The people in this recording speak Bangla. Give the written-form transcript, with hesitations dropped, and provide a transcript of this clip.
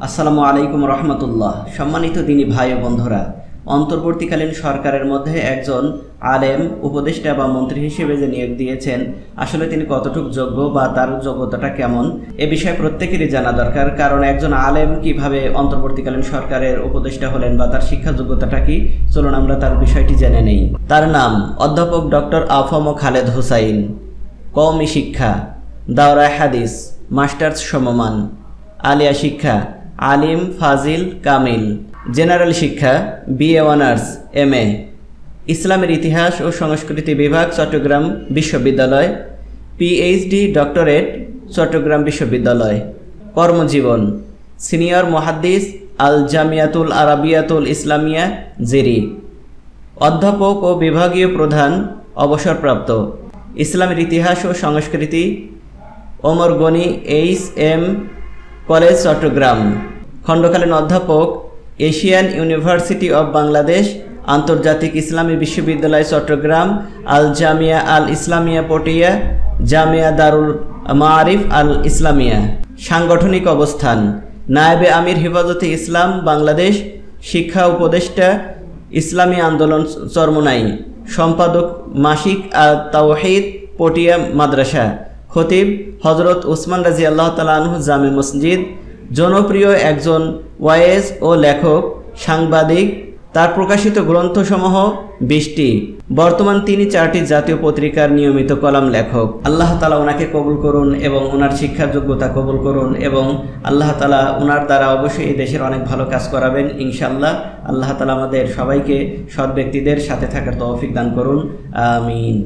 আসসালামু আলাইকুম রহমতুল্লাহ। সম্মানিত দিনী ভাই ও বন্ধুরা, অন্তর্বর্তীকালীন সরকারের মধ্যে একজন আলেম, উপদেষ্টা বা মন্ত্রী হিসেবে যে নিয়োগ দিয়েছেন, আসলে তিনি কতটুকু যোগ্য বা তার যোগ্যতাটা কেমন, এ বিষয়ে প্রত্যেকেরই জানা দরকার। কারণ একজন আলেম কিভাবে অন্তর্বর্তীকালীন সরকারের উপদেষ্টা হলেন বা তার শিক্ষা যোগ্যতাটা কি, চলুন আমরা তার বিষয়টি জেনে নেই। তার নাম অধ্যাপক ডক্টর আফম খালেদ হুসাইন। কওমি শিক্ষা দাওরায়ে হাদিস মাস্টার্স সমমান। আলিয়া শিক্ষা আলিম ফাজিল কামিল। জেনারেল শিক্ষা BA অনার্স MA। ইসলামের ইতিহাস ও সংস্কৃতি বিভাগ চট্টগ্রাম বিশ্ববিদ্যালয়। PhD ডক্টরেট চট্টগ্রাম বিশ্ববিদ্যালয়। কর্মজীবন সিনিয়র মুহাদ্দিস আল জামিয়াতুল আরাবিয়াতুল ইসলামিয়া জেরি। অধ্যাপক ও বিভাগীয় প্রধান অবসরপ্রাপ্ত। ইসলামের ইতিহাস ও সংস্কৃতি ওমর গনি HM কলেজ চট্টগ্রাম। খণ্ডকালীন অধ্যাপক এশিয়ান ইউনিভার্সিটি অব বাংলাদেশ, আন্তর্জাতিক ইসলামী বিশ্ববিদ্যালয় চট্টগ্রাম, আল জামিয়া আল ইসলামিয়া পটিয়া, জামিয়া দারুল মাআরিফ আল ইসলামিয়া। সাংগঠনিক অবস্থান নায়েবে আমির হেফাজতে ইসলাম বাংলাদেশ, শিক্ষা উপদেষ্টা ইসলামী আন্দোলন চরমোনাই, সম্পাদক মাসিক তাওহীদ পটিয়া মাদ্রাসা, খতিব হজরত উসমান রাদিয়াল্লাহু তাআলা আনহু জামে মসজিদ। জনপ্রিয় একজন ওয়াইজ ও লেখক, সাংবাদিক। তার প্রকাশিত গ্রন্থসমূহ 20টি। বর্তমান তিনি 4টি জাতীয় পত্রিকার নিয়মিত কলাম লেখক। আল্লাহ তাআলা ওনাকে কবুল করুন এবং ওনার শিক্ষার যোগ্যতা কবুল করুন, এবং আল্লাহ তাআলা ওনার দ্বারা অবশ্যই এই দেশের অনেক ভালো কাজ করাবেন ইনশাআল্লাহ। আল্লাহ তাআলা আমাদের সবাইকে সৎ ব্যক্তিদের সাথে থাকার তৌফিক দান করুন, আমিন।